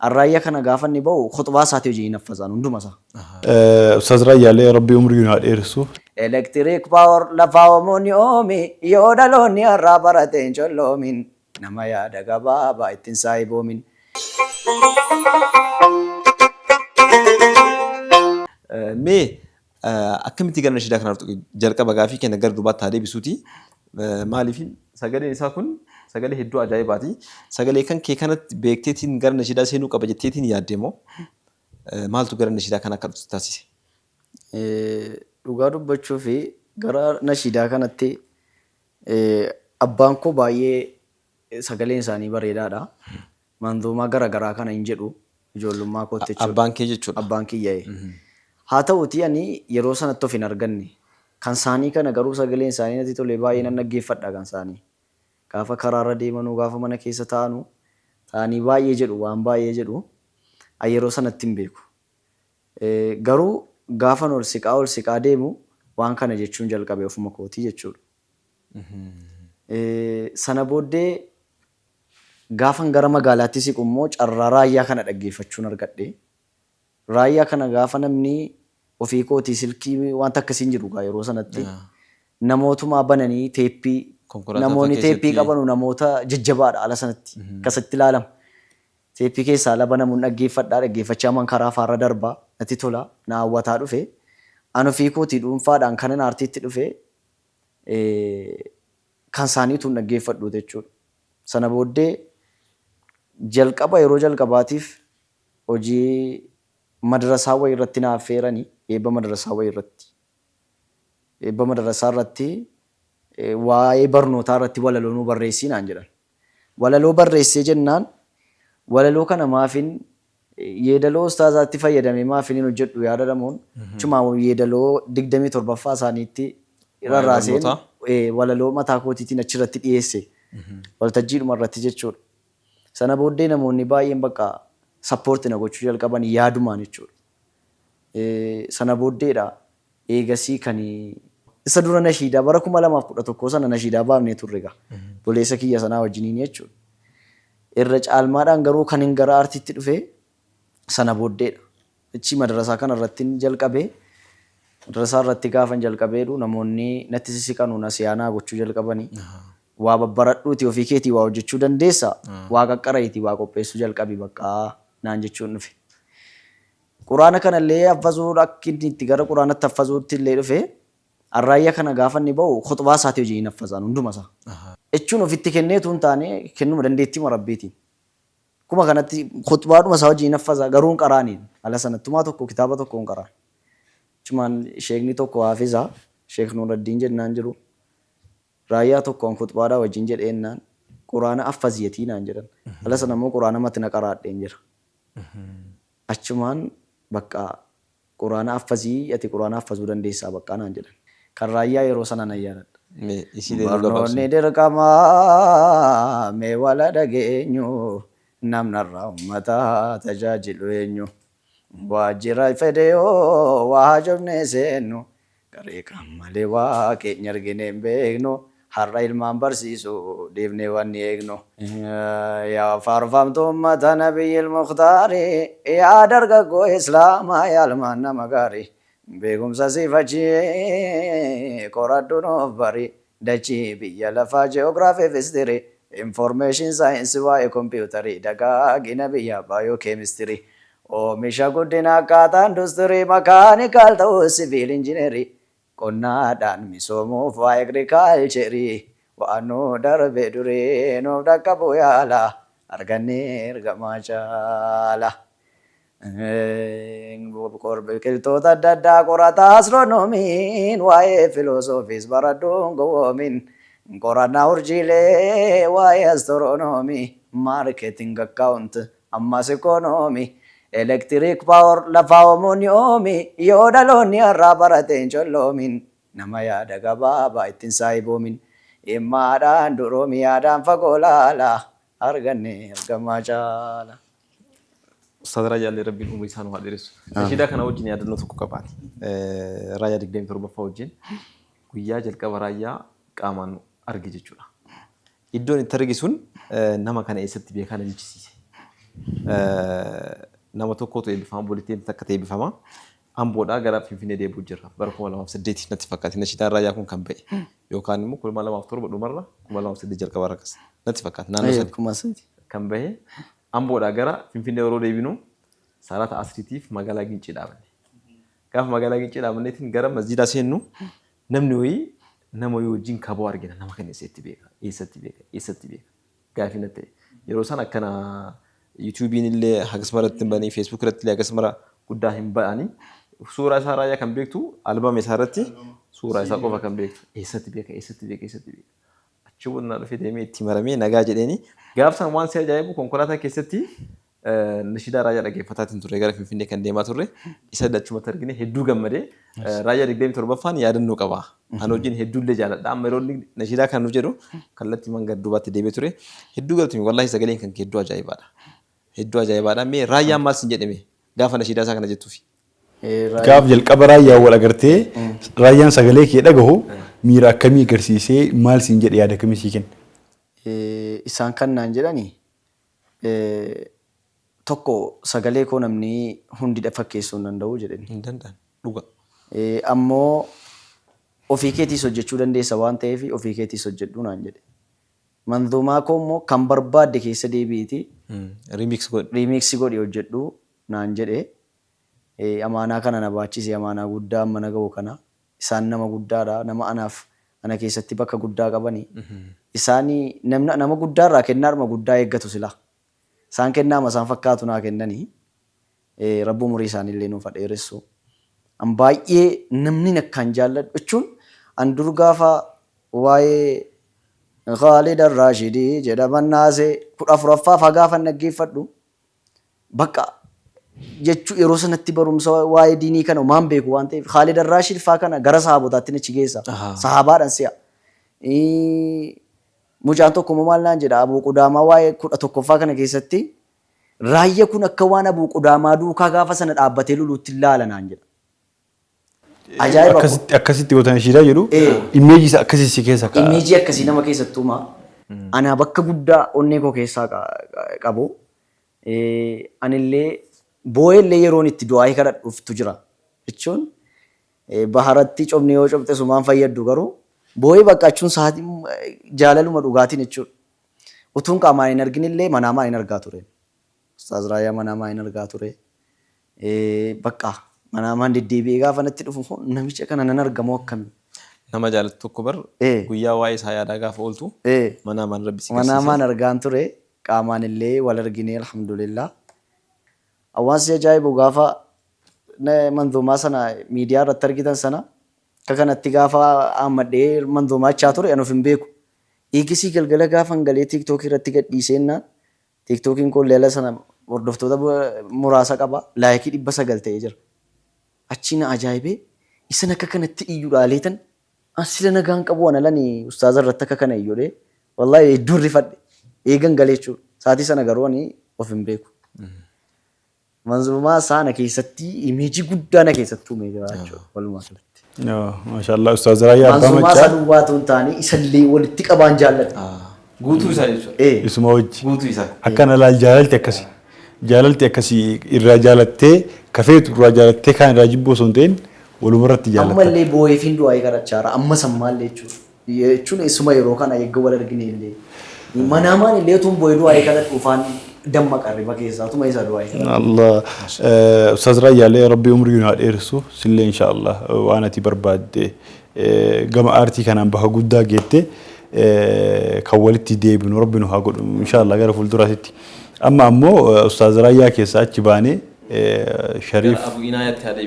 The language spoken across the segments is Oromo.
الرأي كان غافني بو خطبة ساتي وجي نفذان وندو مسا أستاذ رأي عليه ربي عمره ينال إرسو electric power lafaawwamoonni oomi yoo dhaloonni har'aa barateen colloomin nama yaada gabaabaa ittiin saayiboomin. Mee akkamitti gara nashiidaa kanaaf jalqaba gaafii kenna gara duubaatti haa deebisuuti. Maaliif sagaleen isaa kun sagalee hedduu ajaa'ibaati. Sagalee kan kee kanatti beekteetiin gara nashiidaa seenuu qaba jetteetiin yaadde moo maaltu gara nashiidaa kana akka dhuftu taasise? Dhugaa dubbachuu fi gara nashiidaa kanatti abbaan koo baay'ee sagaleen isaanii bareedaadha. Manzoomaa gara garaa kana hin jedhu ijoollummaa kootti jechuudha. Abbaan kee jechuudha. Abbaan kiyyaa'e. Haa ta'uutii ani yeroo sanatti of hin arganne. Kan isaanii kana garuu sagaleen isaanii natti tole baay'ee nan dhaggeeffadha kan isaanii. Gaafa karaarra deemanuu gaafa mana keessa taa'anu ta'anii baay'ee jedhu waan baay'ee jedhu yeroo sanatti hin beeku. Garuu gaafa ol siqaa deemu waan kana jechuun jalqabe ofuma kootii jechuudha. Sana booddee gaafan gara magaalaatti siqu immoo carraa raayyaa kana dhaggeeffachuun argadhe. Raayyaa kana gaafa namni ofii kootii silkii wanta akkasiin jiru yeroo sanatti namootuma bananii teeppii namoonni teeppii qabanu namoota jajjabaadha ala sanatti akkasitti ilaalama. Teeppii keessaa laba namuun dhaggeeffachaa man karaa faarra darbaa natti tola na hawwataa dhufe. An ofii kootii dhuunfaadhaan kanan aartiitti dhufe kan isaaniitu hin dhaggeeffadhu jechuudha. Sana booddee jalqaba yeroo jalqabaatiif hojii madrasaa wayii irratti na affeeranii eebba madrasaa wayii irratti. Eebba madrasaa irratti waa'ee barnootaa irratti walaloo nu barreessii naan jedhan. Walaloo barreessee jennaan walaloo kana maafin yeedaloo ustaazaatti fayyadamee maafin hin hojjedhu yaadadamuun cuma yeedaloo 27ffaa isaaniitti rarraaseen walaloo mataa kootiitiin achirratti dhiyeesse waltajjiidhuma irratti jechuudha. Sana booddee namoonni baay'een bakka sappoortii na gochuu jalqaban yaadumaan jechuudha. Sana booddeedha eegasii kan isa dura nashiidaa bara 2011 sana nashiidaa baafnee turre egaa boleessa kiyya sanaa wajjiniin jechuudha. Irra caalmaadhaan garuu kan hin gara aartiitti dhufe sana booddeedha. Ichi madrasaa kana irratti jalqabee madrasaa irratti gaafan jalqabeedhu namoonni natti sissiqanu na siyaanaa gochuu jalqabanii. Waa babbaradhuuti ofii keetii waa hojjechuu dandeessa. Waa qaqqara'iitii waa qopheessuu jalqabi bakka naan jechuun dhufe. Quraana kanallee haffazuu akka inni itti gara quraanatti haffazuutti illee dhufe arraayyaa kana gaafa inni bahu khutbaa isaatii hojii hin haffazaan hunduma isaa. Jechuun ofitti kenneetu hin taane kennuma dandeettii rabbiitiin. Kuma kanatti khutbaadhuma isaa hojii hin haffazaa garuu hin qaraaniin ala sanattumaa tokko kitaaba tokko hin qaraan. Cumaan sheekni tokko haafizaa sheek Nuuraddiin jennaan jiru. Raayyaa tokkoon khutbaadhaa wajjin jedheennaan quraana affaziyatii naan jedhan. Ala sana immoo quraana matina qaraadheen jira. Achumaan bakka quraana affazii ati quraana affazuu dandeessaa bakka naan jedhan. Kan raayyaa yeroo sana nan yaadadha. Barnoonni dirqamaa mee wala dhageenyu namnarraa uummataa tajaajilu eenyu. Waajjira fedheyoo waa jobnee seennu garee kan malee waa keenya argine hin beeknu. Har'a ilmaan barsiisu dhiifnee wanni eegnu. Yaa faarfamtuu uummata nabiyyil mukhtaari yaa dargaggoo islaamaa yaa ilmaan nama gaarii. Beekumsa siifachii qoradhu nuuf bari dachii biyya lafaa jeogiraafii fi istirii information saayinsii waa'ee kompiitarii dagaagina biyya baayoo keemistirii oomisha guddina akkaataa industirii makaanikaal ta'uu siviil injineerii. Qonnaadhaan misoomuuf waa agrikaalcherii waan nu darbee duree nuuf dhaqqabu yaala argannee ergamaa caala. Biqiltoota adda addaa qorataa astiroonomiin waa'ee filoosofiis baradhuun gowwoomin qorannaa urjiilee waa'ee astiroonoomii maarkeeting akkaawunt ammas ikoonoomii. Electric power lafaawwamoonni oomi yoo dhaloonni har'aa barateen colloomin nama yaada gabaabaa ittiin saayiboomin himmaadhaan duroomi yaadaan fagoo laala arganne ergamaa caala. Ustaaz Raayyaa Rabbiin umurii isaa nuuf haa dheeressu. Nashiidaa kana wajjin yaadannoo tokko qabaate. Raayyaa 27ffaa wajjin guyyaa jalqaba raayyaa qaamaan arge jechuudha. Iddoon itti argi sun nama kana eessatti beekaa na jechisiise. nama tokkotu eebbifama boolitiin takka ta'e eebbifama. Amboodhaa gara Finfinnee deebi'u jirra. Bara 2008 natti fakkaate. Nashiidaan raayyaa kun kan ba'e. Yookaan immoo 2007 dhumarra 2008 jalqaba rakkas. Natti fakkaate. Naannoo sana kan ba'e. Amboodhaa gara Finfinnee yeroo deebinu Saarata Asriitiif magaalaa Gincii dhaabanne. Gaafa magaalaa Gincii dhaabanneetiin gara masjiidaa seennu namni wayii nama wajjin kaboo argina. Nama kan eessatti beeka? Eessatti beeka? Eessatti beeka? Gaafii natti ta'e. Yeroo sana akkana YouTube'n illee akkasuma irratti hin banii, Facebook irratti illee akkasuma guddaa hin ba'anii suuraa isaa raayyaa kan beektu albama isaa irratti suuraa isaa qofa kan beektu. Eessatti beeka? Eessatti beeka? Eessatti beeka? Achi wanta dhufee deemee itti maramee nagaa jedheeni. Gaafa sana waan si ajaa'ibu konkolaataa keessatti nashiidaa raayyaa dhaggeeffataatiin turre gara Finfinnee kan deemaa turre isa dachumatti argine hedduu gammadee raayyaa 27ffaan yaadannoo qaba. Ani wajjin hedduullee jaalladha. Amma yeroo nashiidaa kan nuuf jedhu kallattii mangaa duubaatti deebi'ee ture. Hedduu galtumi wallaahi sagaleen kan hedduu ajaa'ibaadha. Hedduu ajaa'ibaadha. Mee raayyaan maal sin jedhame gaafa nashiidaa isaa kana jettuufi. Gaaf jalqaba raayyaa wal agartee raayyaan sagalee kee dhagahu miira akkamii agarsiisee maal sin jedhe yaada akkamii sii kenna? Isaan kan naan jedhani tokko sagalee koo namni hundi fakkeessuu hin danda'u jedhani. Hin danda'an dhuga. Ammoo ofii keetiis hojjechuu dandeessa waan ta'eef ofii keetiis hojjedhu naan jedhe. Manzuumaa koo immoo kan barbaadde keessa deebi'iti. Riimiksii godhi hojjedhu naan jedhe. Amaanaa kana na baachise amaanaa guddaa amma na ga'u kana. Isaan nama guddaadha. Nama anaaf ana keessatti bakka guddaa qabani. Isaan nama guddaarraa kennaadhuma guddaa eeggatu sila. Isaan kennaama isaan fakkaatu naa kennanii. Rabbi umurii isaaniillee nuuf dheeressu. An baay'ee namni akkaan jaalladhu jechuun an dur gaafa waa'ee Khaalid Ar-Raashidii jedhaman naasee 14ffaa gaafa dhaggeeffadhu bakka jechuu yeroo sanatti barumsa waa'ee diinii kana maan beeku waan ta'eef Khaalid Ar-Raashid faa kana gara sahaabotaatti achi geessa. Sahaabaadhaan si'a. Mucaan tokko maal naan jedha Abuu Qudaamaa waa'ee 11ffaa kana keessatti raayyaa kun akka waan Abuu Qudaamaa duukaa gaafa sana dhaabbatee luluutti ilaala naan jedha. Akkasitti goota nashiidaa jedhu imeejii isa akkasii si keessa ka'a. Imeejii akkasii nama keessattuuma ana bakka guddaa onnee koo keessaa qabu. Anillee boo'ellee yeroon itti du'aa kadhadhuuftu jira jechuun baharatti cobnee yoo cobxe sumaan fayyaddu garuu boo'ee baqqaachuun sa'aatii jaalaluma dhugaatiin jechuudha. Utuun qaamaan hin arginillee manaamaa hin argaa ture. Ustaaz Raayyaa manaamaa hin argaa ture. Bakka manaamaan deddeebi'ee gaafa natti dhufu namicha kana nan argamoo akkamii. Nama jaalatu tokko bar guyyaa waa'ee isaa yaadaa gaafa ooltu manaamaan rabbi si garsiisa. Manaamaan argaan ture qaamaan illee wal arginee alhamdulillah. Hawaasni ajaa'ibu gaafa manzuumaa sana miidiyaa irratti argitan sana akka kanatti gaafa hammadhee manzuumaa achaa ture anuuf hin beeku. Eegisii galgala gaafa galee tiiktookii irratti gadhiiseenna tiiktookiin kun leela sana hordoftoota muraasa qaba laayikii 900 ta'ee jira. Achi na ajaa'ibee isin akka kanatti iyyuu dhaaleetan asila nagaan qabu analani ustaaza irratti akka kana iyyuudhee wallaahi hedduu rifadhe eegan galee jechuudha. Saatii sana garuu ani of hin beeku. Manzuumaa sana keessatti imeejii guddaa na keessatti uumee jira jechuudha walumaa galatti. Maashaallah Ustaaz Raayyaa Abbaa Machaa. Manzuumaa sana duwwaatu hin taane isallee walitti qabaan jaalladha. Guutuu isaa jechuudha. Isuma wajji. Guutuu isaa. Akkana laal jaalalti akkasii. Jaalalti akkasii irraa jaalattee kafeetu irraa jaalattee kaan irraa jibboo osoo hin ta'in walumarratti jaalatta. Ammallee boo'ee fi du'aa kadhachaa jira amma sammaallee jechuudha. Jechuun isuma yeroo kana eegga wal argine illee. Manaamaan illee tuun boo'ee du'aa kadhadhuufaan damma qarriba keessaa tuma isa du'aa kadhadhu. Allah Ustaaz Raayyaallee Rabbi umrii naa dheeressu sillee inshaAllah waan ati barbaadde gama aartii kanaan baha guddaa geette kan walitti deebinu Rabbi nu haa godhu inshaAllah gara fuulduraatti. Amma ammoo Ustaaz Raayyaa keessaa achi baanee Shariif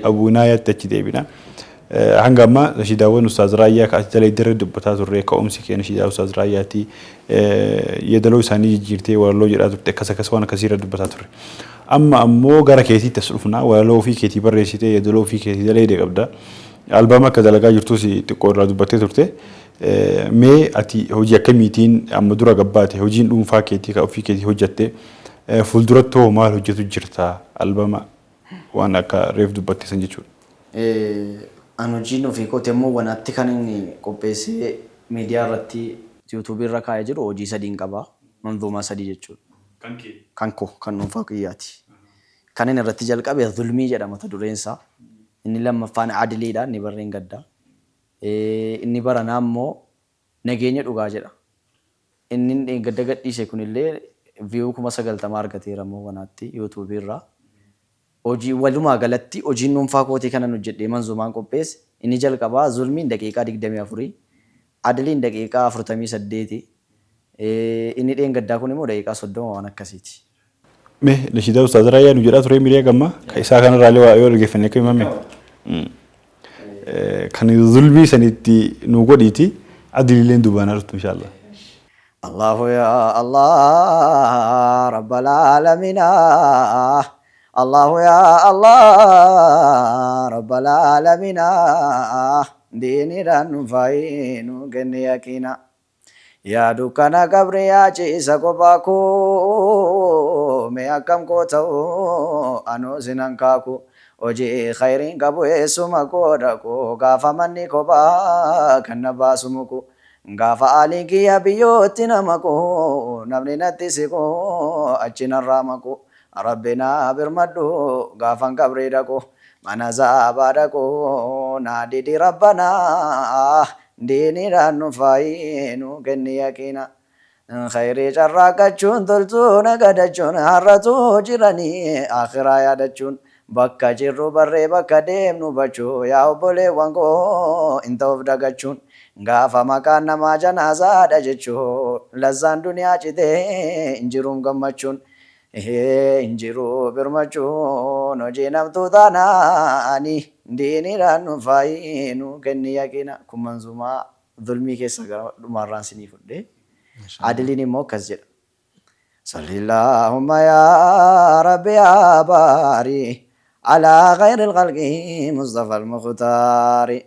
Abuu Inaayaatti achi deebina. Hanga amma nashiidaawwan Ustaaz Raayyaa kaasii jalee dirree dubbataa turre ka'umsi kee nashiidaa Ustaaz Raayyaatti yeedaloo isaanii jijjiirtee walaloo jedhaa turte akkas waan akkasiirra dubbataa turre. Amma ammoo gara keetiitti as dhufna walaloo ofii keetii barreessitee yeedaloo ofii keetii jalee qabda. Albaama akka dalagaa jirtus xiqqoo irraa dubbattee turte. Mee ati hojii akkamiitiin amma dura gabbaate hojiin dhuunfaa keetii ka ofii keetii hojjatte fuulduratti hoo maal hojjetu jirta albaama waan akka reef dubbatte san jechuudha. An hojiin ofii kootee immoo wanaatti kan inni qopheessee miidiyaa irratti yuutuubii irra kaa'ee jiru hojii 3 qaba. Manzuumaa 3 jechuudha. kan koo kan dhuunfaa kiyyaati. Kan inni irratti jalqabe zulmii jedhama mata dureen isaa. Inni lammaffaan adiliidha inni barreen gaddaa. Inni baranaa immoo nageenya dhugaa jedha. Inni gadda gadhiise kunillee viyuu 90,000 argateera moo wanaatti yuutuubii irraa. Hojii walumaa galatti hojiin dhuunfaa kootii kanan hojjedhee manzuumaan qopheesse. Inni jalqabaa zulmiin daqiiqaa 24, adiliin daqiiqaa 48. Inni dheengaddaa kun immoo daqiiqaa 30 waan akkasiiti. Mee nashiidaa Ustaaz Raayyaa nu jedhaa ture miidiyaa gammaa kan isaa kanarraalee waa yoo dhaggeeffannee akka himame. Kan zulmii sanitti nu godhiiti adiliileen dubaanaa dhuftu inshaallah. الله يا الله رب العالمين الله يا الله رب العالمين ديني ران فاين كني يكينا يا دكانا كبريا چيسا كوباكو ميا كم كوتو انو سننكاكو وجي خيرين كبو اسمكو دكو غافا مني كوبا كنبا سمكو Gaafa aliin kiyya biyyootti nama koo namni natti siqoo achi narraa makoo rabbina birmadhu gaafan kabreeda koo mana zaabaadha koo naadidi rabbanaa diiniidhaan nu fayyinu kenni yaqiina. Khayrii carraaqachuun toltuu nagadachuun har'atu jiranii akhiraa yaadachuun bakka jirru barree bakka deemnu bachuu yaa obboleewwan koo hin ta'uuf dagachuun. Gaafa maqaan namaa janaasaadha jechuun lazzaan duniyaa citee injiruun gammachuun injiruu birmachuun hojii namtuu taanaanii diiniidhaan nu fayyinu kenni yaqiina. Kun manzuumaa zulmii keessa gara dhumaarraan sinii fudhee adiliin immoo akkas jedha. Sallillahumma yaa rabbi yaa baari alaa khayril khalqi Mustafa al-Mukhtaari.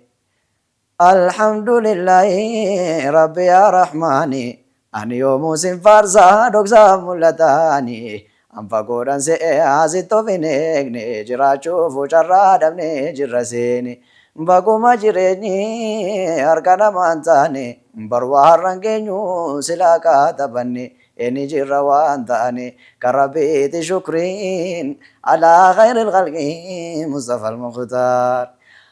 الحمد لله ربي يا رحماني أن يوم سنفارسا دوكسا ملتاني أم فقودان سيئاسي توفينيكني جراچو فوچارا دمني جرسيني بقوما جريني أركانا مانتاني بروار رنگينيو سلاكا تبني إني جروان تاني كربيت شكرين على خير الخلق مصطفى المختار.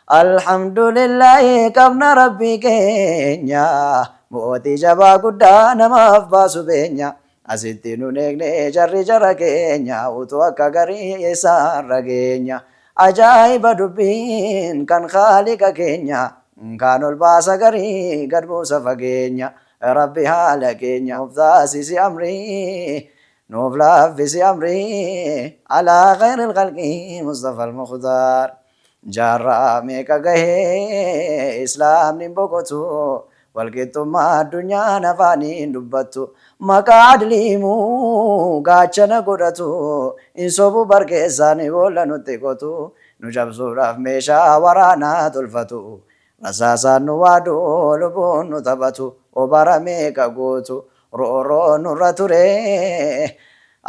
الحمد لله كمنا ربي كينيا موتي جبا قدانا مفباسو بينيا أسيتينو نيكني جري جرى كينيا وتوكا غري يسار كينيا أجايب دبين كان خالق كينيا كانوا الباسا غري قدبو سفا كينيا ربي حال كينيا مفتاسي سي أمري نوفلا في سي أمري على غير الخلق مصطفى المختار. Jaarraa meeqa gahee islaamni boqotu walqixxummaa addunyaan afaaniin dubbattu maqaa adliimuu gaachana godhatu hin sobu barkeessaan boolla nutti qotu nu cabsuudhaaf meeshaa waraanaa tolfatu rasaasaan nu waadu lubbuun nu taphatu obara meeqa gootu rooroo nurra ture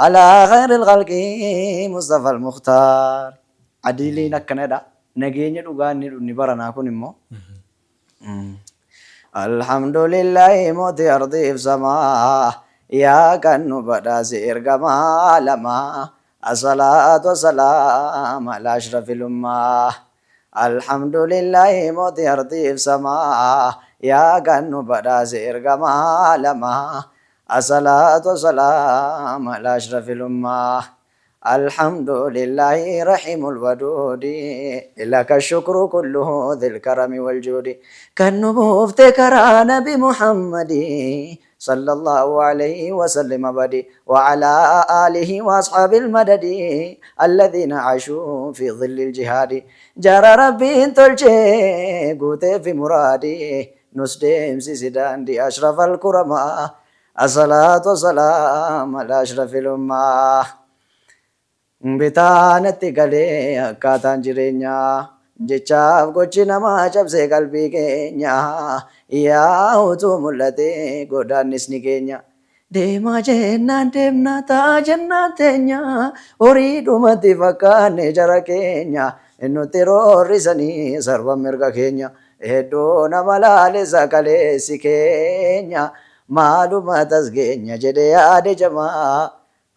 alaa khayril khalqi Mustafa al-Mukhtaar. Adiliin akkanadha. Nageenya dhugaa inni baranaa kun immoo alhamdulillahi mooti ardiif samaa yaa kan nu badhaase ergamaa lamaa asalaatu wasalaam ala ashrafil ummaa. Alhamdulillahi mooti ardiif samaa yaa kan nu badhaase ergamaa lamaa asalaatu wasalaam ala ashrafil ummaa. الحمد لله رحيم الودود لك الشكر كله ذي الكرم والجود كالنبوف تكران بمحمد صلى الله عليه وسلم بدي وعلى آله وأصحاب المدد الذين عاشوا في ظل الجهاد جرى ربي تلجي قوت في مرادي نسدم سيدان دي أشرف الكرماء الصلاة والسلام على أشرف الأمة. Bitaanatti galee akkaataan jireenyaa jechaaf gochi namaa cabsee qalbii keenya yaa utuu mul'ate godaannisni keenya deemaa jennaan deemnaa ta'a jennaan teenya horii dhumatti fakkaanne jara keenya nutti roorrisanii sarban mirga keenya hedduu nama laalessa kaleessi keenya maaluma tasgeenya jedhee yaade jamaa.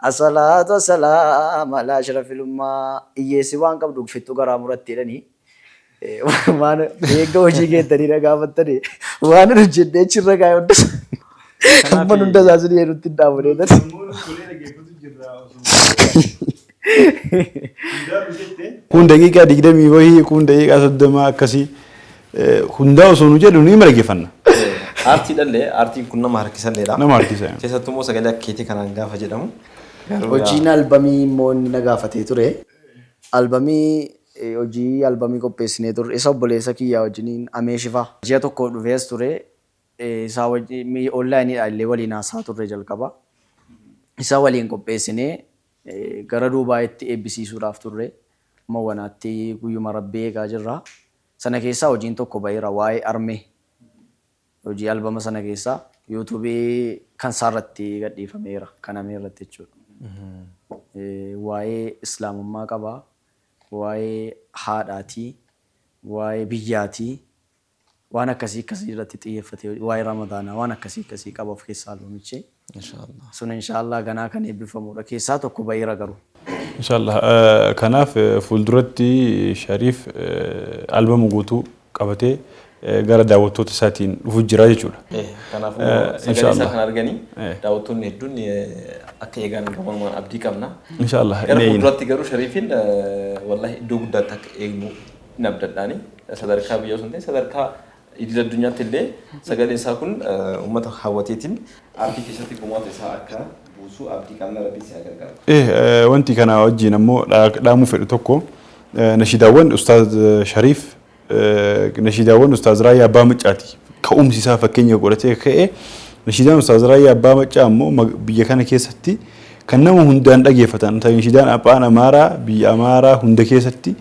Asalaatu wasalaam ala ashrafil ummaa hiyyeessi waan qabduuf fittuu garaa muratti jedhanii waan eegga hojii keettanii na gaafattanii waan hojjedhee achirra gaa hundasa hamma hundasaa sun jedhutti hin dhaabulee kun daqiiqaa 20 wayii kun daqiiqaa 30 akkasii hundaa osoo nu jedhu ni marageeffanna. Aartii dhallee aartiin kun nama harkisalleedha. Nama harkisa. Keessattuu immoo sagalee akka keetii kanaan gaafa jedhamu. Hojiin albamii immoo inni na gaafatee ture. Hojii albamii qopheessinee turre isa obboleessa kiyyaa wajjiniin ameeshifaa. Ji'a tokko dhufees ture. Isaa wajjin onlaayiniidhaan illee waliin haasaa turre jalqaba. Isa waliin qopheessinee gara Duubaayitti eebbisiisuudhaaf turre. Amma wanaatti guyyuma Rabbii eegaa jirra. Sana keessaa hojiin tokko baheera waa'ee armee. Hojii albama sana keessaa yuutuubii kan isaarratti gadhiifameera. Kan ameerratti jechuudha. Waa'ee islaamummaa qabaa. Waa'ee haadhaatii. Waa'ee biyyaatii. Waan akkasii irratti xiyyeeffate waa'ee ramadaanaa waan akkasii qaba of keessaa albumichi. Sun inshaallah ganaa kan eebbifamudha. Keessaa tokko baheera garuu. Inshaallah kanaaf fuulduratti Shariif albama guutuu qabatee gara daawwattoota isaatiin dhufuuf jira jechuudha. Kanaafuu sagalee isaa kan arganii daawwattoonni hedduun akka eegan gabanumaan abdii qabna. Inshaallah. Gara fuulduratti garuu Shariifin wallahi iddoo guddaatti akka eegnu hin abdadhaani. Sadarkaa biyya osoo hin ta'in sadarkaa idil addunyaatti illee sagaleen isaa kun uummata hawwateetiin aartii keessatti gumaata isaa akka buusu abdii qabna rabbiin si gargaara. Wanti kana wajjin ammoo dhaamuu fedhu tokko nashiidaawwan Ustaaz Shariif nashiidaawwan Ustaaz Raayyaa Abbaa Maccaati. Ka'umsi isaa fakkeenya godhatee ka'ee nashiidaan Ustaaz Raayyaa Abbaa Maccaa ammoo biyya kana keessatti kan nama hundaan dhageeffatan nashiidaan Afaan Amaaraa biyya Amaaraa hunda keessatti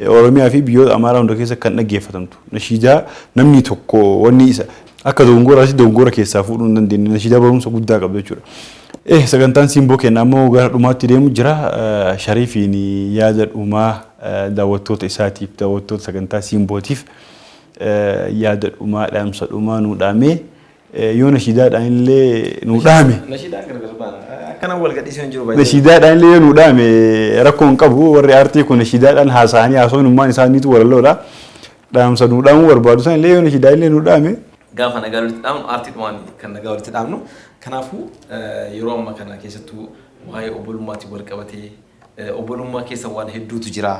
Oromiyaa fi biyyoota Amaaraa hunda keessa kan dhageeffatamtu. Nashiidaa namni tokko wanni isa akka dongoraatti dongora keessaa fuudhuu hin dandeenye nashiidaa barumsa guddaa qabdu jechuudha. Sagantaan simboo kenna ammoo gara dhumaatti deemu jira. Shariifiin yaada dhumaa daawwattoota isaatiif daawwattoota sagantaa simbootiif yaada dhumaa dhaamsa dhumaa nuu dhaamee yoo nashiidaadhaan illee nuu dhaame. Nashiidaan gargar baana. Akkana wal gadhiisee hin jiru baay'ee. Nashiidaadhaan illee nuu dhaame rakkoo hin qabu warri aartii kun nashiidaadhaan haasa'anii haasa'uun isaaniitu walaloodha. Dhaamsa nuu dhaamuu barbaadu san illee yoo nashiidaa illee nuu dhaame. Gaafa nagaa walitti dhaamnu aartii dhumaan kan nagaa walitti dhaamnu. Kanaafuu yeroo ammaa kana keessattuu waa'ee obbolummaatti wal qabatee obbolummaa keessa waan hedduutu jira.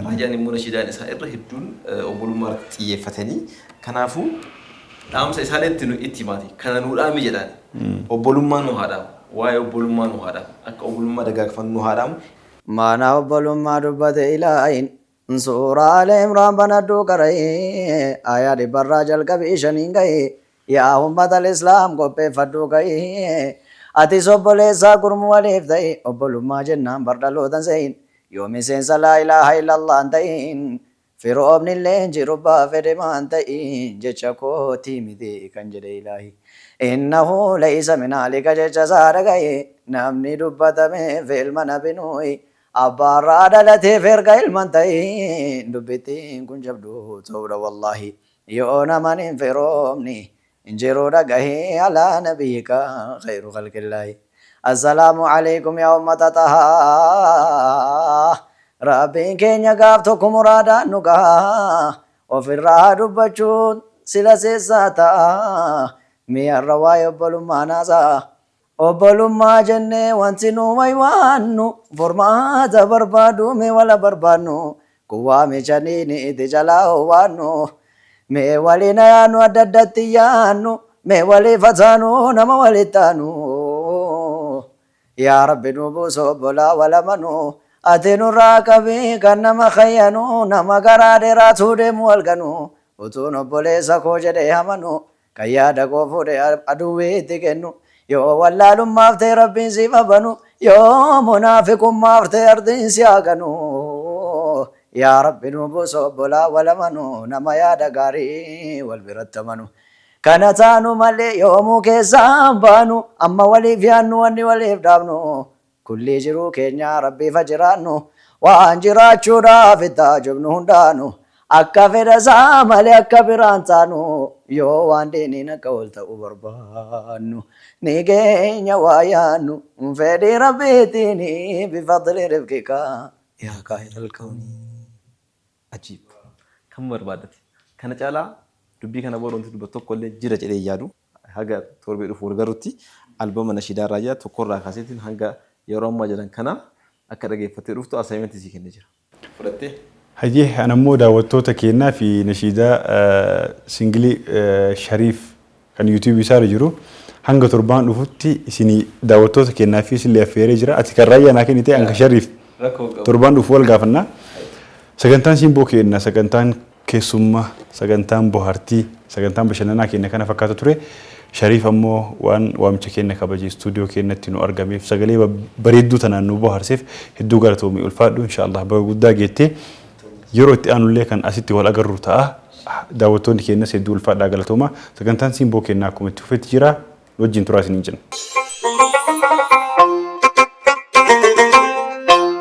Raajaan immoo nashiidaan isaa irra hedduun obbolummaa irratti xiyyeeffatanii kanaafuu dhaamsa isaaniitti itti himaati. Kana nuu dhaami jedhaan obbolummaa nu haa dhaamu. Waa'ee obbolummaa nu haa dhaamu. Akka obbolummaa dagaagfannu nu haa dhaamu. Maanaa obbolummaa dubbate ilaahin suuraalee imraan banadduu qara'ee ayaa dhibbarraa jalqabii shaniin gahee. Yaa ummatal islaam qopheeffadhuu gahee ati obboleessaa gurmu waliif ta'e obbolummaa jennaan bardhalootan se'in yoo miseensa laa ilaaha illallah hin ta'in firoomni illee jiru baafedhe maan ta'in jecha kootii miti kan jedhe ilaahi. Innahu laysa min alika jecha isaa dhagaye namni dubbatame ilma nabinuyi abbaarraa dhalateef erga ilman ta'in dubbittiin kun jabduu ta'udha wallahi yoo naman hin firoomni. انجروا رقه على نبيك خير خلق الله السلام عليكم يا أمة طه ربي كين يقافتكم مرادا نقا وفي الراد بچون سلا سيساتا مي الرواي أبلما ناسا أبلما جنة وانسنو ويوانو فرمات بربادو مي ولا بربانو قوامي جنيني تجلاو وانو mee waliin yaanu adda addatti yaanu mee walii fasaanu nama walittaanu yaa rabbi nu buusu obbolaa walamanu ati nurraa qabii kan nama khayyanu nama garaa dheeraatuu deemu walganu utuun obboleessa koo jedhee hamanu kan yaada koo fuudhee aduwwiitti kennu yoo wallaalummaaf ta'e rabbiin siif habanu yoo munaafiqummaaf ta'e ardiin si haganu. yaa rabbi nu buusu obbolaa walamanu nama yaada gaarii wal biratti amanu kana taanu malee yoomuu keessaan baanu amma waliif yaannu wanni waliif dhaabnu kulli jiruu keenya rabbiif jiraannu waan jiraachuudhaaf itti ajabnu hundaanu akka fedha isaa malee akka biraan taanu yoo waan deeniin akka wal ta'uu barbaannu ni geenya waa yaannu fedhii rabbiitiin bifadli rifqika yaa kaa'ilal qawni. Ajiib. Kan barbaadate. Kana caalaa dubbii kana booda wanti dubbatu tokko illee jira jedhee yaadu haga torbee dhufu wal garutti albama nashiidaa raayyaa tokkorraa kaaseetiin hanga yeroo ammaa jedhan kana akka dhageeffattee dhuftu asaayimentii sii kennee jira. Fudhattee? Hayyee anammoo daawwattoota keenyaa fi nashiidaa singilii Shariif kan YouTube isaarra jiru hanga torbaan dhufutti isinii daawwattoota keenyaa fi isinillee affeeree jira. Ati kan raayyaa naa kennite hanga Shariif torbaan dhufu wal gaafannaa. Sagantaan simboo keenna sagantaan keessummaa sagantaan bohaartii sagantaan bashannanaa keenya kana fakkaata ture. Shariif ammoo waan waamicha keenya kabajee stuudiyoo keenyatti nu argameef sagalee bareedduu tanaan nu bohaarseef hedduu galatoomii ulfaadhu inshaallah baga guddaa geettee yeroo itti aanullee kan asitti wal agarru ta'a. Daawwattoonni keenyas hedduu ulfaadhaa galatooma. Sagantaan simboo keenyaa akkuma itti fufetti jira wajjin turaa isiniin jenna.